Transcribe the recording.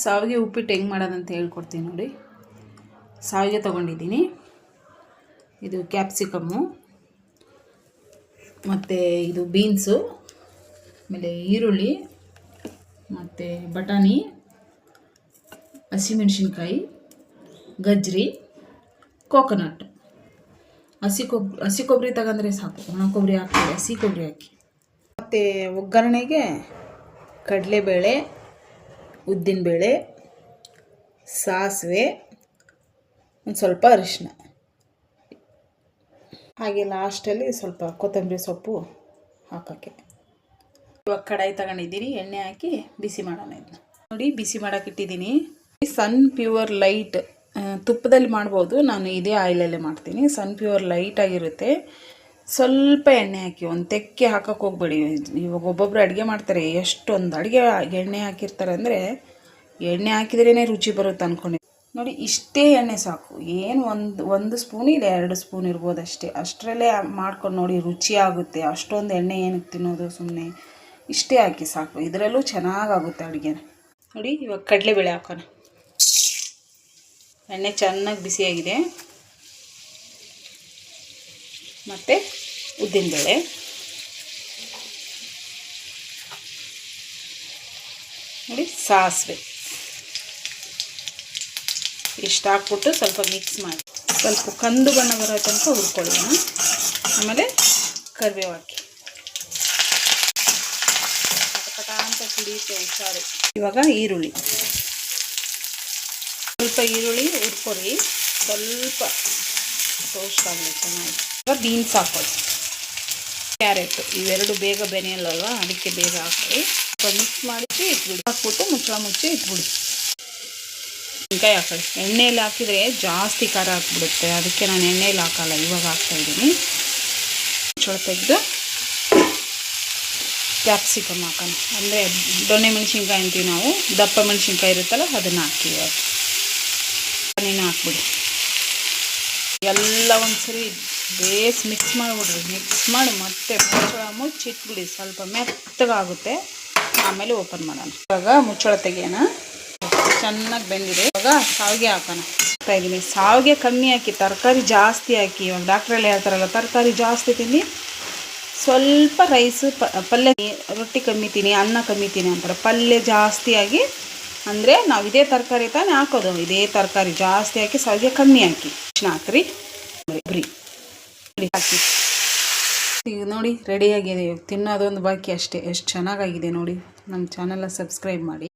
ಸಾವಿಗೆ ಉಪ್ಪಿಟ್ಟು ಹೆಂಗೆ ಮಾಡೋದಂತ ಹೇಳ್ಕೊಡ್ತೀನಿ ನೋಡಿ. ಸಾವಿಗೆ ತೊಗೊಂಡಿದ್ದೀನಿ. ಇದು ಕ್ಯಾಪ್ಸಿಕಮ್ಮು ಮತ್ತು ಇದು ಬೀನ್ಸು, ಆಮೇಲೆ ಈರುಳ್ಳಿ ಮತ್ತು ಬಟಾಣಿ, ಹಸಿಮೆಣಸಿನ್ಕಾಯಿ, ಗಜ್ಜರಿ, ಕೋಕೋನಟ್. ಹಸಿ ಕೊಬ್ಬರಿ ತಗೊಂಡ್ರೆ ಸಾಕು, ಒಣ ಕೊಬ್ಬರಿ ಹಾಕ್ತಾರೆ, ಹಸಿ ಕೊಬ್ಬರಿ ಹಾಕಿ. ಮತ್ತು ಒಗ್ಗರಣೆಗೆ ಕಡಲೆಬೇಳೆ, ಉದ್ದಿನಬೇಳೆ, ಸಾಸಿವೆ, ಒಂದು ಸ್ವಲ್ಪ ಅರಿಶಿನ, ಹಾಗೆ ಲಾಸ್ಟಲ್ಲಿ ಸ್ವಲ್ಪ ಕೊತ್ತಂಬರಿ ಸೊಪ್ಪು ಹಾಕೋಕ್ಕೆ. ಇವಾಗ ಕಡಾಯಿ ತಗೊಂಡಿದ್ದೀನಿ, ಎಣ್ಣೆ ಹಾಕಿ ಬಿಸಿ ಮಾಡೋಣ. ಇದನ್ನ ನೋಡಿ, ಬಿಸಿ ಮಾಡೋಕೆ ಇಟ್ಟಿದ್ದೀನಿ. ಸನ್ ಪ್ಯೂರ್ ಲೈಟ್ ತುಪ್ಪದಲ್ಲಿ ಮಾಡ್ಬೋದು, ನಾನು ಇದೇ ಆಯಿಲಲ್ಲೇ ಮಾಡ್ತೀನಿ. ಸನ್ ಪ್ಯೂರ್ ಲೈಟಾಗಿರುತ್ತೆ. ಸ್ವಲ್ಪ ಎಣ್ಣೆ ಹಾಕಿ, ಒಂದು ತೆಕ್ಕೆ ಹಾಕೋಕ್ಕೆ ಹೋಗ್ಬೇಡಿ. ಇವಾಗ ಒಬ್ಬೊಬ್ಬರು ಅಡುಗೆ ಮಾಡ್ತಾರೆ, ಎಷ್ಟೊಂದು ಅಡುಗೆ ಎಣ್ಣೆ ಹಾಕಿರ್ತಾರೆ ಅಂದರೆ ಎಣ್ಣೆ ಹಾಕಿದ್ರೇ ರುಚಿ ಬರುತ್ತೆ ಅಂದ್ಕೊಂಡು. ನೋಡಿ, ಇಷ್ಟೇ ಎಣ್ಣೆ ಸಾಕು. ಏನು ಒಂದು ಸ್ಪೂನ್ ಇಲ್ಲ 2 ಸ್ಪೂನ್ ಇರ್ಬೋದು ಅಷ್ಟೇ. ಅಷ್ಟರಲ್ಲೇ ಮಾಡ್ಕೊಂಡು ನೋಡಿ, ರುಚಿ ಆಗುತ್ತೆ. ಅಷ್ಟೊಂದು ಎಣ್ಣೆ ಏನಕ್ಕೆ ತಿನ್ನೋದು, ಸುಮ್ಮನೆ ಇಷ್ಟೇ ಹಾಕಿ ಸಾಕು. ಇದರಲ್ಲೂ ಚೆನ್ನಾಗಾಗುತ್ತೆ ಅಡುಗೆ. ನೋಡಿ, ಇವಾಗ ಕಡಲೆಬೇಳೆ ಹಾಕೋಣ. ಎಣ್ಣೆ ಚೆನ್ನಾಗಿ ಬಿಸಿಯಾಗಿದೆ. ಮತ್ತು ಉದ್ದಿನಬೇಳೆ, ನೋಡಿ, ಸಾಸಿವೆ ಇಷ್ಟು ಹಾಕ್ಬಿಟ್ಟು ಸ್ವಲ್ಪ ಮಿಕ್ಸ್ ಮಾಡಿ, ಸ್ವಲ್ಪ ಕಂದು ಬಣ್ಣ ಬರೋ ತನಕ ಹುರ್ಕೊಳ್ಳೋಣ. ಆಮೇಲೆ ಕರಿಬೇವು ಹಾಕಿ ಪಟ ಅಂತ ಕುಡಿಯುತ್ತೆ, ಹುಷಾರು. ಇವಾಗ ಈರುಳ್ಳಿ, ಸ್ವಲ್ಪ ಈರುಳ್ಳಿ ಹುರ್ಕೊಳ್ಳಿ, ಸ್ವಲ್ಪ ಟೋಸ್ಟ್ ಆಗಲಿ ಚೆನ್ನಾಗಿ. ಇವಾಗ ಬೀನ್ಸ್ ಹಾಕೊಳ್ಳಿ, ಕ್ಯಾರೆಟ್, ಇವೆರಡು ಬೇಗ ಬೆನೆಯಲ್ಲಲ್ವ, ಅದಕ್ಕೆ ಬೇಗ ಹಾಕಿ ಸ್ವಲ್ಪ ಮಿಕ್ಸ್ ಮಾಡಿ ಇಟ್ಬಿಡಿ. ಹಾಕ್ಬಿಟ್ಟು ಮುಚ್ಚಿ ಇಟ್ಬಿಡಿ. ಮೆಣಸಿನ್ಕಾಯಿ ಹಾಕೊಳ್ಳಿ. ಎಣ್ಣೆಯಲ್ಲಿ ಹಾಕಿದರೆ ಜಾಸ್ತಿ ಖಾರ ಹಾಕ್ಬಿಡುತ್ತೆ, ಅದಕ್ಕೆ ನಾನು ಎಣ್ಣೆಯಲ್ಲಿ ಹಾಕಲ್ಲ, ಇವಾಗ ಹಾಕ್ತಾಯಿದ್ದೀನಿ. ಮುಚ್ಚಳ ತೆಗೆದು ಕ್ಯಾಪ್ಸಿಕಮ್ ಹಾಕೋಣ. ಅಂದರೆ ದೊಣ್ಣೆ ಮೆಣಸಿನ್ಕಾಯಿ ಅಂತೀವಿ ನಾವು, ದಪ್ಪ ಮೆಣಸಿನ್ಕಾಯಿ ಇರುತ್ತಲ್ಲ ಅದನ್ನು ಹಾಕಿ. ನೀನು ಹಾಕ್ಬಿಡಿ. ಎಲ್ಲ ಒಂದ್ಸರಿ ಬೇಸ್ ಮಿಕ್ಸ್ ಮಾಡಿಬಿಡ್ರಿ. ಮಿಕ್ಸ್ ಮಾಡಿ ಮತ್ತೆ ಮುಚ್ಚಳ ಮುಚ್ಚಿಟ್ಬಿಡಿ, ಸ್ವಲ್ಪ ಮೆತ್ತಗಾಗುತ್ತೆ. ಆಮೇಲೆ ಓಪನ್ ಮಾಡೋಣ. ಇವಾಗ ಮುಚ್ಚಳ ತೆಗೆಯೋಣ. ಚೆನ್ನಾಗಿ ಬೆಂದಿದೆ. ಇವಾಗ ಸಾವಿಗೆ ಹಾಕೋಣ. ಹಾಕ್ತಾಯಿದ್ದೀನಿ. ಸಾವಿಗೆ ಕಮ್ಮಿ ಹಾಕಿ, ತರಕಾರಿ ಜಾಸ್ತಿ ಹಾಕಿ. ಇವಾಗ ಡಾಕ್ಟ್ರಲ್ಲಿ ಹೇಳ್ತಾರಲ್ಲ, ತರಕಾರಿ ಜಾಸ್ತಿ ತಿನ್ನಿ, ಸ್ವಲ್ಪ ರೈಸು ಪಲ್ಯ, ರೊಟ್ಟಿ ಕಮ್ಮಿ ತಿನ್ನಿ, ಅನ್ನ ಕಮ್ಮಿ ತಿನ್ನಿ ಅಂತಾರೆ. ಪಲ್ಯ ಜಾಸ್ತಿ ಆಗಿ ಅಂದರೆ ನಾವು ಇದೇ ತರಕಾರಿ ತಾನೇ ಹಾಕೋದು, ಇದೇ ತರಕಾರಿ ಜಾಸ್ತಿ ಹಾಕಿ, ಸಾವಿಗೆ ಕಮ್ಮಿ ಹಾಕಿ. ಹಾಕ್ರಿ, ಬರೀ ಹಾಕಿ. ಈಗ ನೋಡಿ, ರೆಡಿಯಾಗಿದೆ. ತಿನ್ನೋದೊಂದು ಬಾಕಿ ಅಷ್ಟೇ. ಎಷ್ಟು ಚೆನ್ನಾಗಾಗಿದೆ ನೋಡಿ. ನಮ್ಮ ಚಾನಲ್ನ ಸಬ್ಸ್ಕ್ರೈಬ್ ಮಾಡಿ.